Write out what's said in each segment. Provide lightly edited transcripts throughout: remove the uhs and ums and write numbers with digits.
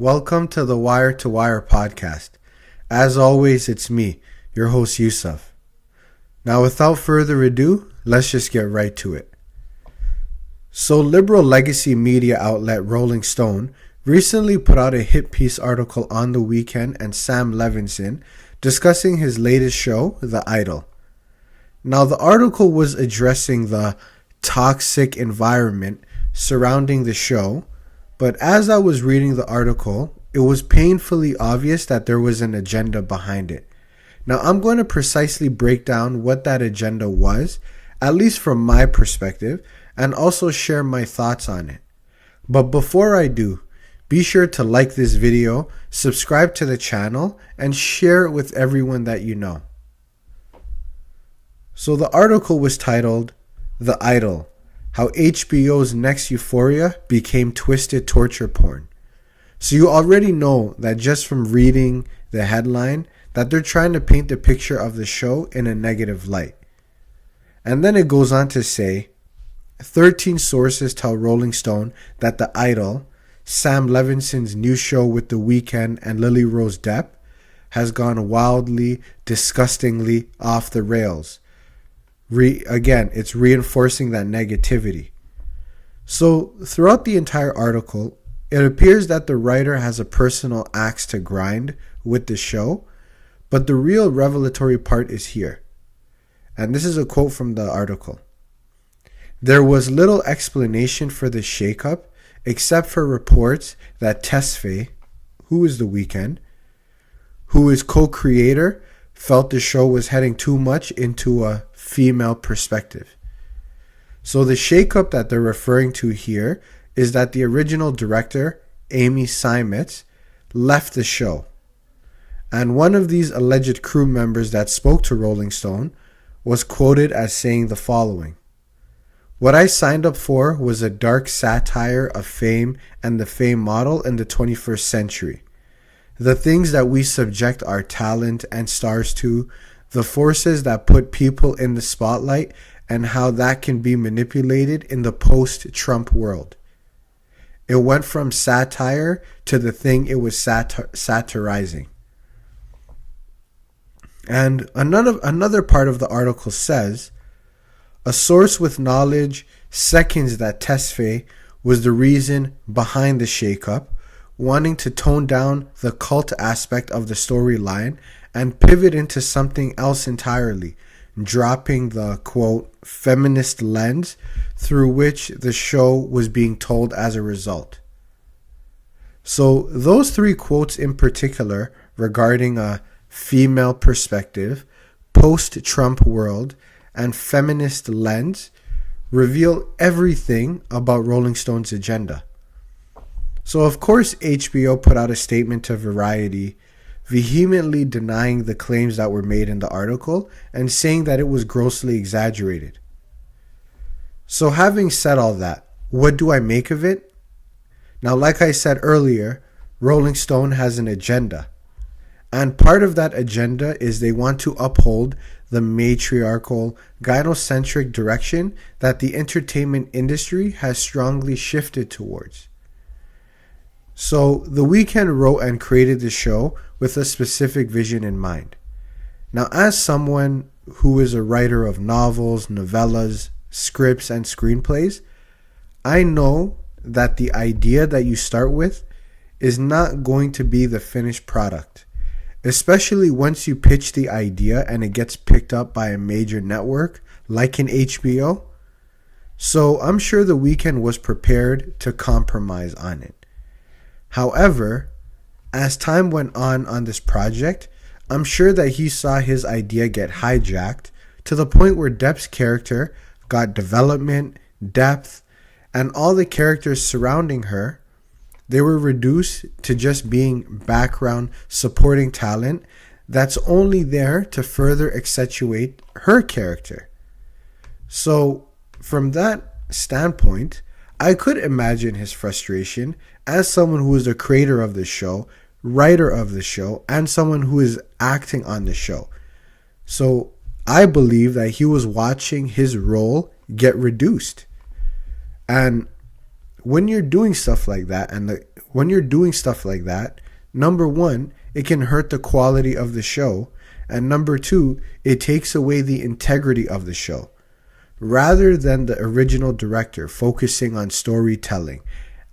Welcome to the Wire to Wire podcast. As always, it's me, your host Yusuf. Now, without further ado, let's just get right to it. So, liberal legacy media outlet Rolling Stone recently put out a hit piece article on The Weeknd and Sam Levinson discussing his latest show, The Idol. Now, the article was addressing the toxic environment surrounding the show, but as I was reading the article, it was painfully obvious that there was an agenda behind it. Now, I'm going to precisely break down what that agenda was, at least from my perspective, and also share my thoughts on it. But before I do, be sure to like this video, subscribe to the channel, and share it with everyone that you know. So the article was titled, The Idol, How HBO's Next Euphoria Became Twisted Torture Porn. So you already know that just from reading the headline that they're trying to paint the picture of the show in a negative light. And then it goes on to say, 13 sources tell Rolling Stone that The Idol, Sam Levinson's new show with The Weeknd and Lily Rose Depp, has gone wildly, disgustingly off the rails. Again, it's reinforcing that negativity. So throughout the entire article, it appears that the writer has a personal axe to grind with the show, but the real revelatory part is here. And this is a quote from the article. There was little explanation for the shakeup except for reports that Tesfaye, who is The Weeknd, who is co-creator, felt the show was heading too much into a female perspective. So the shakeup that they're referring to here is that the original director, Amy Seimetz, left the show. And one of these alleged crew members that spoke to Rolling Stone was quoted as saying the following: "What I signed up for was a dark satire of fame and the fame model in the 21st century. The things that we subject our talent and stars to, the forces that put people in the spotlight, and how that can be manipulated in the post-Trump world. It went from satire to the thing it was satirizing." And another part of the article says, a source with knowledge seconds that Tesfaye was the reason behind the shakeup, wanting to tone down the cult aspect of the storyline and pivot into something else entirely, dropping the, quote, feminist lens through which the show was being told as a result. So those three quotes in particular regarding a female perspective, post-Trump world, and feminist lens reveal everything about Rolling Stone's agenda. So of course HBO put out a statement to Variety vehemently denying the claims that were made in the article and saying that it was grossly exaggerated. So having said all that, what do I make of it? Now, like I said earlier, Rolling Stone has an agenda. And part of that agenda is they want to uphold the matriarchal, gynocentric direction that the entertainment industry has strongly shifted towards. So The Weeknd wrote and created the show with a specific vision in mind. Now, as someone who is a writer of novels, novellas, scripts, and screenplays, I know that the idea that you start with is not going to be the finished product, especially once you pitch the idea and it gets picked up by a major network like an HBO. So I'm sure The Weeknd was prepared to compromise on it. However, as time went on this project, I'm sure that he saw his idea get hijacked to the point where Depp's character got development, depth, and all the characters surrounding her, they were reduced to just being background supporting talent that's only there to further accentuate her character. So from that standpoint, I could imagine his frustration as someone who is the creator of the show, writer of the show, and someone who is acting on the show. So I believe that he was watching his role get reduced. And when you're doing stuff like that, and when you're doing stuff like that, number one, it can hurt the quality of the show. And number two, it takes away the integrity of the show. Rather than the original director focusing on storytelling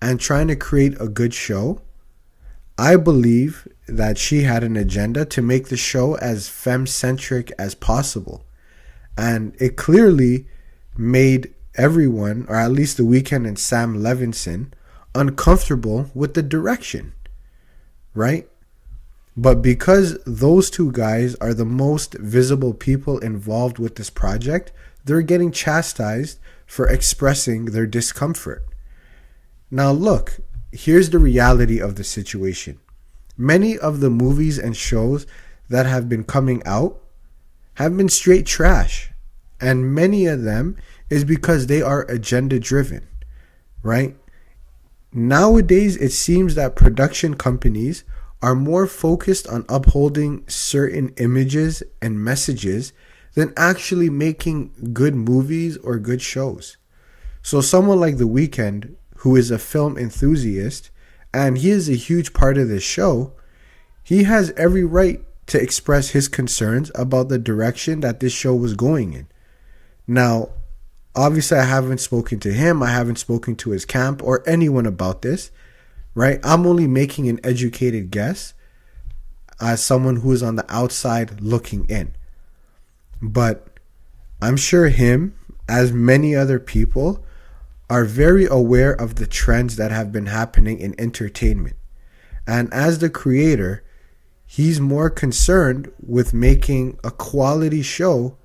and trying to create a good show, I believe that she had an agenda to make the show as femme-centric as possible. And it clearly made everyone, or at least The Weeknd and Sam Levinson, uncomfortable with the direction, right? But because those two guys are the most visible people involved with this project, they're getting chastised for expressing their discomfort. Now look, here's the reality of the situation. Many of the movies and shows that have been coming out have been straight trash. And many of them is because they are agenda driven, right? Nowadays, it seems that production companies are more focused on upholding certain images and messages than actually making good movies or good shows. So someone like The Weeknd, who is a film enthusiast, and he is a huge part of this show, he has every right to express his concerns about the direction that this show was going in. Now, obviously, I haven't spoken to him. I haven't spoken to his camp or anyone about this, right? I'm only making an educated guess as someone who is on the outside looking in. But I'm sure him, as many other people, are very aware of the trends that have been happening in entertainment. And as the creator, he's more concerned with making a quality show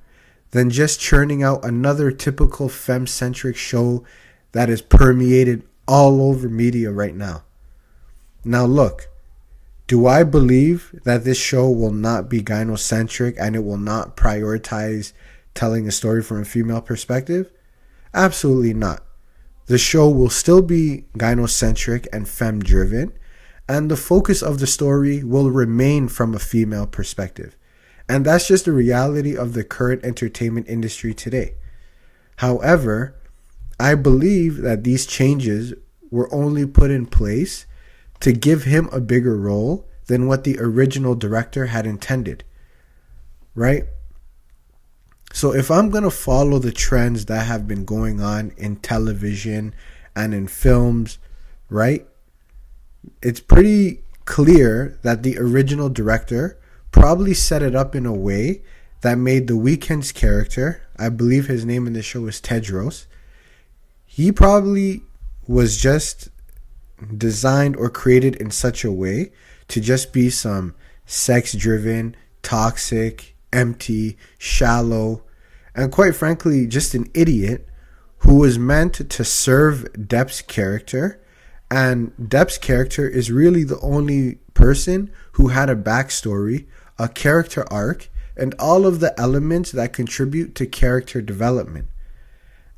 than just churning out another typical femme-centric show that is permeated all over media right now. Now look, do I believe that this show will not be gynocentric and it will not prioritize telling a story from a female perspective? Absolutely not. The show will still be gynocentric and femme-driven, and the focus of the story will remain from a female perspective. And that's just the reality of the current entertainment industry today. However, I believe that these changes were only put in place to give him a bigger role than what the original director had intended, right? So if I'm going to follow the trends that have been going on in television and in films, right, it's pretty clear that the original director probably set it up in a way that made The Weeknd's character, I believe his name in the show is Tedros, he probably was just designed or created in such a way to just be some sex-driven, toxic, empty, shallow, and quite frankly, just an idiot who was meant to serve Depp's character. And Depp's character is really the only person who had a backstory, a character arc, and all of the elements that contribute to character development.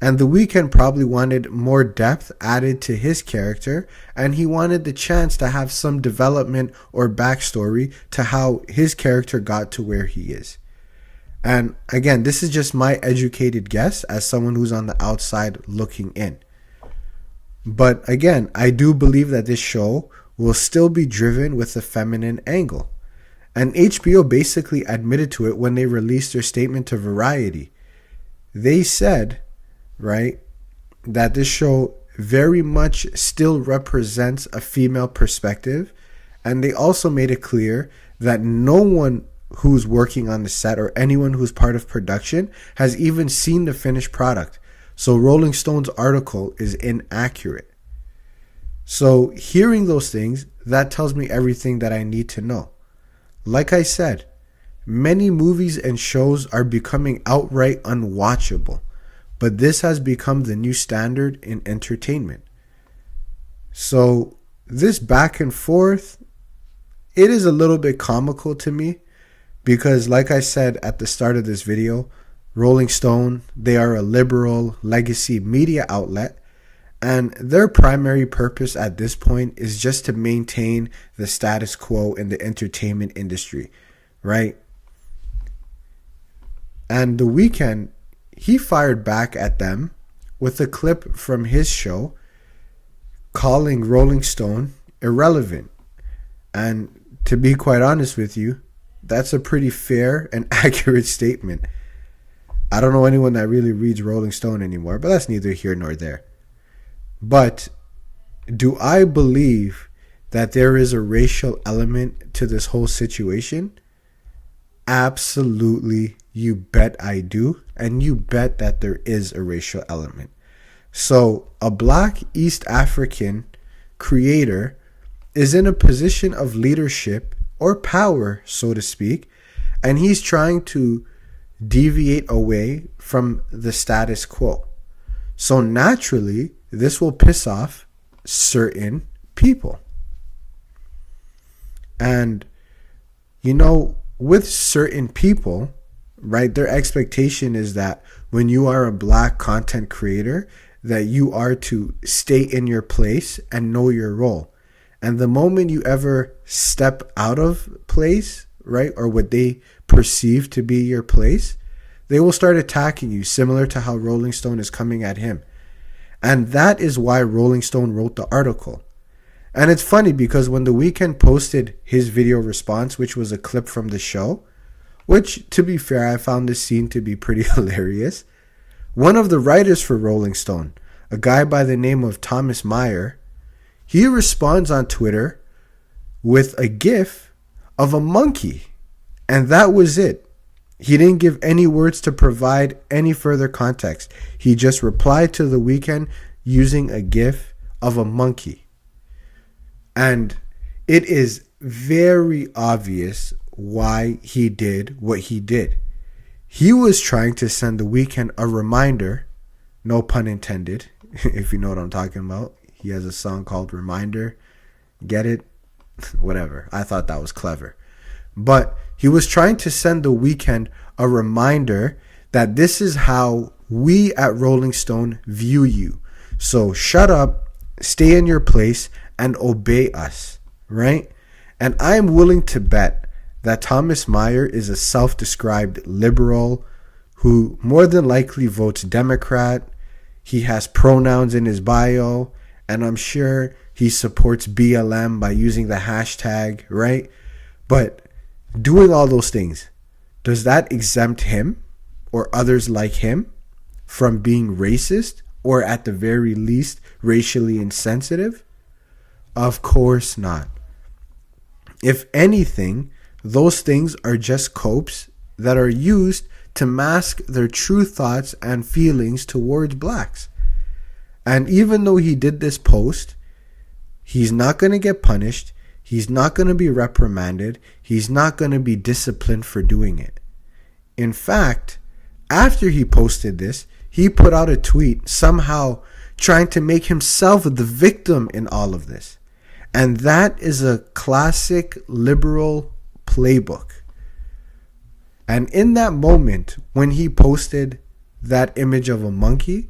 And The Weeknd probably wanted more depth added to his character, and he wanted the chance to have some development or backstory to how his character got to where he is. And again, this is just my educated guess as someone who's on the outside looking in. But again, I do believe that this show will still be driven with the feminine angle. And HBO basically admitted to it when they released their statement to Variety. They said, right, that this show very much still represents a female perspective. And they also made it clear that no one who's working on the set or anyone who's part of production has even seen the finished product. So Rolling Stone's article is inaccurate. So hearing those things, that tells me everything that I need to know. Like I said, many movies and shows are becoming outright unwatchable, but this has become the new standard in entertainment. So this back and forth, it is a little bit comical to me because, like I said at the start of this video, Rolling Stone, they are a liberal legacy media outlet, and their primary purpose at this point is just to maintain the status quo in the entertainment industry, right? And The Weeknd, he fired back at them with a clip from his show calling Rolling Stone irrelevant. And to be quite honest with you, that's a pretty fair and accurate statement. I don't know anyone that really reads Rolling Stone anymore, but that's neither here nor there. But do I believe that there is a racial element to this whole situation? Absolutely, you bet I do. And you bet that there is a racial element. So a black East African creator is in a position of leadership or power, so to speak, and he's trying to deviate away from the status quo. So naturally, this will piss off certain people. And, you know, with certain people, right, their expectation is that when you are a black content creator, that you are to stay in your place and know your role. And the moment you ever step out of place, right, or what they perceive to be your place, they will start attacking you, similar to how Rolling Stone is coming at him. And that is why Rolling Stone wrote the article. And it's funny because when The Weeknd posted his video response, which was a clip from the show, which, to be fair, I found this scene to be pretty hilarious, one of the writers for Rolling Stone, a guy by the name of Thomas Meyer, he responds on Twitter with a GIF of a monkey. And that was it. He didn't give any words to provide any further context. He just replied to The Weeknd using a GIF of a monkey. And it is very obvious why he did what he did. He was trying to send The Weeknd a reminder, no pun intended, if you know what I'm talking about. He has a song called Reminder. Get it? Whatever. I thought that was clever. But he was trying to send The Weeknd a reminder that this is how we at Rolling Stone view you. So shut up, stay in your place, and obey us, right? And I am willing to bet that Thomas Meyer is a self-described liberal who more than likely votes Democrat. He has pronouns in his bio, and I'm sure he supports BLM by using the hashtag, right? But doing all those things, does that exempt him or others like him from being racist or at the very least racially insensitive? Of course not. If anything, those things are just copes that are used to mask their true thoughts and feelings towards blacks. And even though he did this post, he's not going to get punished. He's not going to be reprimanded. He's not going to be disciplined for doing it. In fact, after he posted this, he put out a tweet somehow trying to make himself the victim in all of this. And that is a classic liberal playbook. And in that moment, when he posted that image of a monkey,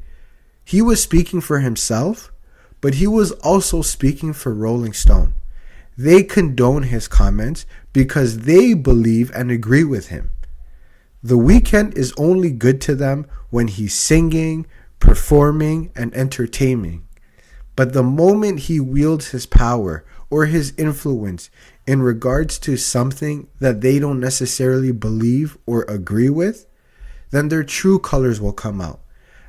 he was speaking for himself, but he was also speaking for Rolling Stone. They condone his comments because they believe and agree with him. The Weeknd is only good to them when he's singing, performing, and entertaining. But the moment he wields his power or his influence in regards to something that they don't necessarily believe or agree with, then their true colors will come out.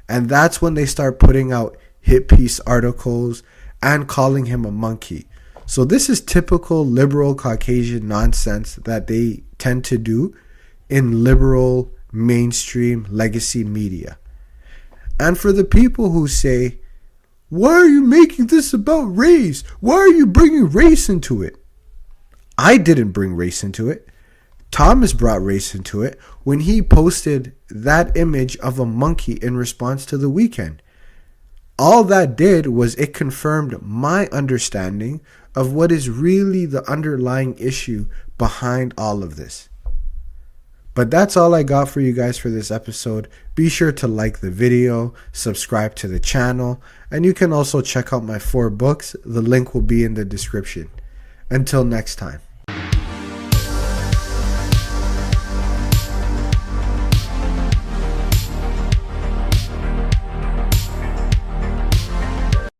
And that's when they start putting out hit piece articles and calling him a monkey. So this is typical liberal Caucasian nonsense that they tend to do in liberal mainstream legacy media. And for the people who say, why are you making this about race? Why are you bringing race into it? I didn't bring race into it. Thomas brought race into it when he posted that image of a monkey in response to The Weeknd. All that did was it confirmed my understanding of what is really the underlying issue behind all of this. But that's all I got for you guys for this episode. Be sure to like the video, subscribe to the channel, and you can also check out my 4 books. The link will be in the description. Until next time.